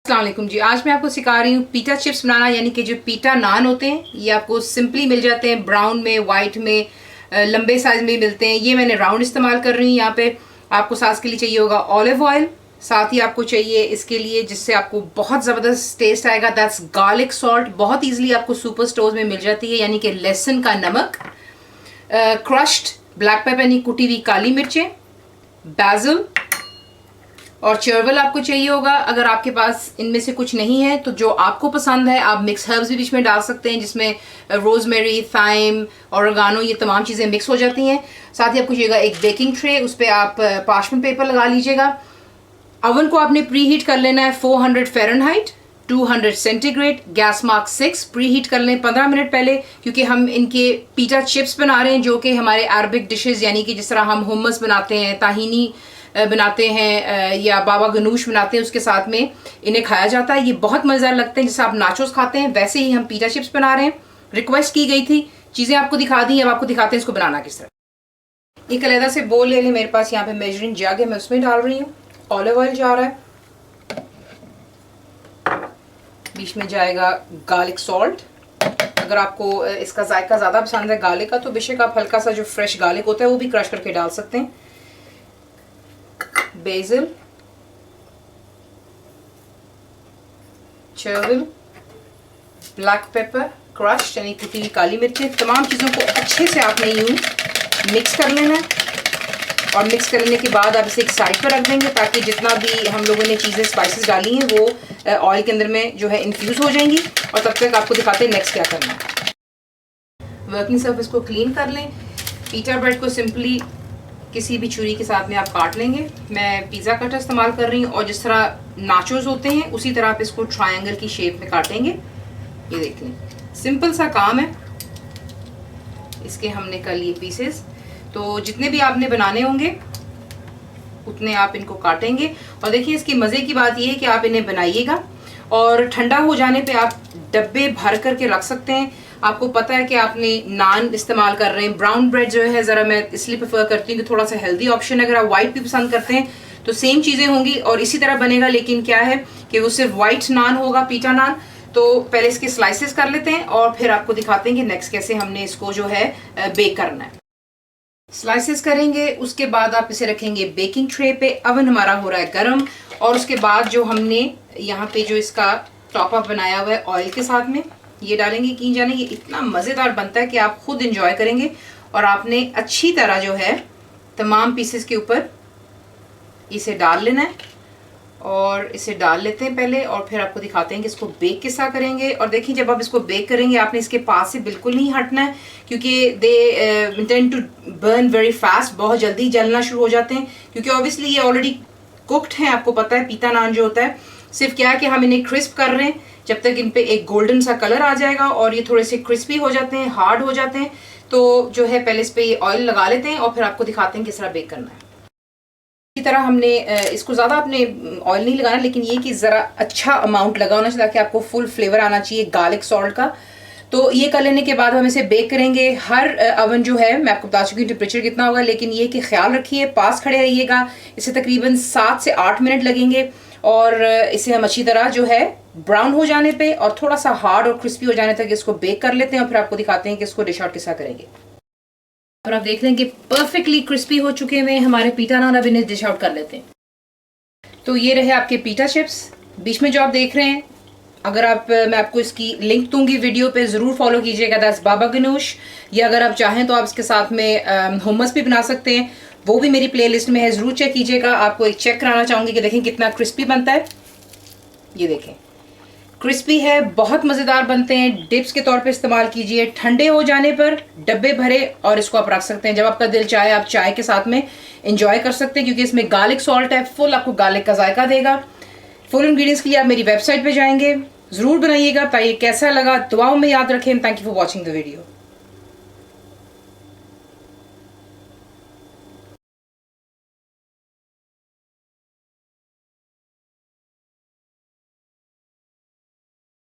अस्सलाम वालेकुम जी। आज मैं आपको सिखा रही हूँ पीटा चिप्स बनाना, यानी कि जो पीटा नान होते हैं ये आपको सिंपली मिल जाते हैं, ब्राउन में, वाइट में, लंबे साइज में मिलते हैं। ये मैंने राउंड इस्तेमाल कर रही हूँ। यहाँ पे आपको सास के लिए चाहिए होगा ऑलिव ऑयल, साथ ही आपको चाहिए इसके लिए जिससे आपको बहुत ज़बरदस्त टेस्ट आएगा, दैट्स गार्लिक सॉल्ट। बहुत ईजिली आपको सुपर स्टोर्स में मिल जाती है, यानी कि लहसुन का नमक, क्रश्ड ब्लैक पेपर यानी कुटी हुई काली मिर्चें, बाजिल और चर्वल आपको चाहिए होगा। अगर आपके पास इनमें से कुछ नहीं है तो जो आपको पसंद है आप मिक्स हर्ब्स भी बीच में डाल सकते हैं, जिसमें रोजमेरी, थाइम, ऑरेगानो, ये तमाम चीज़ें मिक्स हो जाती हैं। साथ ही आपको चाहिएगा एक बेकिंग ट्रे, उस पर आप पार्चमेंट पेपर लगा लीजिएगा। ओवन को आपने प्री हीट कर लेना है 400 Fahrenheit, 200 centigrade, gas mark 6। Pre heat कर लें 15 मिनट पहले, क्योंकि हम इनके पीटा चिप्स बना रहे हैं जो कि हमारे अरबिक डिशेस, यानी कि जिस तरह हम हुम्मस बनाते हैं, ताहीनी बनाते हैं या बाबा गनूश बनाते हैं, उसके साथ में इन्हें खाया जाता है। ये बहुत मज़ेदार लगते हैं, जैसे आप नाचोस खाते हैं वैसे ही हम पीटा चिप्स बना रहे हैं। रिक्वेस्ट की गई थी, चीज़ें आपको दिखा दी, अब आपको दिखाते हैं इसको बनाना किस तरह। एक अलहदा से बोल ले लें, मेरे पास यहाँ पे मेजरिंग जग है, मैं उसमें डाल रही हूँ। ऑलिव ऑयल जा रहा है, बीच में जाएगा गार्लिक सॉल्ट। अगर आपको इसका जायका ज़्यादा पसंद है गार्लिक का तो बेशक आप हल्का सा जो फ्रेश गार्लिक होता है वो भी क्रश करके डाल सकते हैं। बेसिल, चर्विल, ब्लैक पेपर क्रश यानी कुटी हुई काली मिर्चें, तमाम चीज़ों को अच्छे से आपने यूं मिक्स कर लेना है। और मिक्स करने के बाद आप इसे एक साइड पर रख देंगे ताकि जितना भी हम लोगों ने चीज़ें स्पाइसेस डाली हैं वो ऑयल के अंदर में जो है इन्फ्यूज़ हो जाएंगी। और तब तक आपको दिखाते हैं नेक्स्ट क्या करना है। वर्किंग सरफेस को क्लीन कर लें। पीटा ब्रेड को सिंपली किसी भी छुरी के साथ में आप काट लेंगे। मैं पिज़्ज़ा कटर इस्तेमाल कर रही हूँ और जिस तरह नाचोस होते हैं उसी तरह आप इसको ट्रायंगल की शेप में काटेंगे। ये देख लें, सिंपल सा काम है। इसके हमने कर लिए पीसेस, तो जितने भी आपने बनाने होंगे उतने आप इनको काटेंगे। और देखिए इसकी मज़े की बात यह है कि आप इन्हें बनाइएगा और ठंडा हो जाने पे आप डब्बे भर करके रख सकते हैं। आपको पता है कि आपने नान इस्तेमाल कर रहे हैं। ब्राउन ब्रेड जो है ज़रा मैं इसलिए प्रेफर करती हूँ कि थोड़ा सा हेल्दी ऑप्शन है। अगर आप वाइट भी पसंद करते हैं तो सेम चीज़ें होंगी और इसी तरह बनेगा, लेकिन क्या है कि वो सिर्फ वाइट नान होगा, पीटा नान। तो पहले इसके स्लाइसेस कर लेते हैं और फिर आपको दिखाते हैं कि नेक्स्ट कैसे हमने इसको जो है बेक करना है। स्लाइसेस करेंगे, उसके बाद आप इसे रखेंगे बेकिंग ट्रे पे। अवन हमारा हो रहा है गर्म और उसके बाद जो हमने यहाँ पे जो इसका टॉप अप बनाया हुआ है ऑयल के साथ में ये डालेंगे। की जाने ये इतना मज़ेदार बनता है कि आप खुद इंजॉय करेंगे। और आपने अच्छी तरह जो है तमाम पीसेस के ऊपर इसे डाल लेना है और इसे डाल लेते हैं पहले और फिर आपको दिखाते हैं कि इसको बेक किस तरह करेंगे। और देखिए जब आप इसको बेक करेंगे आपने इसके पास से बिल्कुल नहीं हटना है, क्योंकि they intend to burn very fast, बहुत जल्दी जलना शुरू हो जाते हैं, क्योंकि ऑब्वियसली ये ऑलरेडी कुक्ड हैं। आपको पता है पीता नान जो होता है सिर्फ क्या है कि हम इन्हें क्रिस्प कर रहे हैं जब तक इन पे एक गोल्डन सा कलर आ जाएगा और ये थोड़े से क्रिस्पी हो जाते हैं, हार्ड हो जाते हैं। तो जो है पहले इस पे ये ऑयल लगा लेते हैं और फिर आपको दिखाते हैं किस तरह बेक करना है। इसी तरह हमने इसको ज़्यादा आपने ऑयल नहीं लगाना, लेकिन ये कि ज़रा अच्छा अमाउंट लगा होना चाहिए ताकि आपको फुल फ्लेवर आना चाहिए गार्लिक सॉल्ट का। तो ये कर लेने के बाद हम इसे बेक करेंगे। हर अवन जो है मैं आपको बता चुकी हूँ टेम्परेचर कितना होगा, लेकिन ये कि ख्याल रखिए पास खड़े रहिएगा। इसे तकरीबन 7 से 8 मिनट लगेंगे और इसे हम अच्छी तरह जो है ब्राउन हो जाने पे और थोड़ा सा हार्ड और क्रिस्पी हो जाने तक इसको बेक कर लेते हैं और फिर आपको दिखाते हैं कि इसको डिश आउट किस तरह करेंगे। और आप देख लें कि परफेक्टली क्रिस्पी हो चुके हैं हमारे पीटा नान। अब इन्हें डिश आउट कर लेते हैं। तो ये रहे आपके पीटा चिप्स। बीच में जो आप देख रहे हैं, अगर आप मैं आपको इसकी लिंक दूंगी वीडियो पे, ज़रूर फॉलो कीजिएगा, दैट्स बाबा गनूश। या अगर आप चाहें तो आप इसके साथ में हुम्मस भी बना सकते हैं, वो भी मेरी प्लेलिस्ट में है, ज़रूर चेक कीजिएगा। आपको एक चेक कराना चाहूँगी कि देखें कितना क्रिस्पी बनता है। ये देखें क्रिस्पी है, बहुत मज़ेदार बनते हैं। डिप्स के तौर पे इस्तेमाल कीजिए। ठंडे हो जाने पर डब्बे भरे और इसको आप रख सकते हैं। जब आपका दिल चाहे आप चाय के साथ में इंजॉय कर सकते हैं, क्योंकि इसमें गार्लिक सॉल्ट है, फुल आपको गार्लिक का जायका देगा। फुल इंग्रेडिएंट्स के लिए आप मेरी वेबसाइट पे जाएंगे, ज़रूर बनाइएगा। बताइए कैसा लगा, दुआओं में याद रखें। Thank you for watching the video.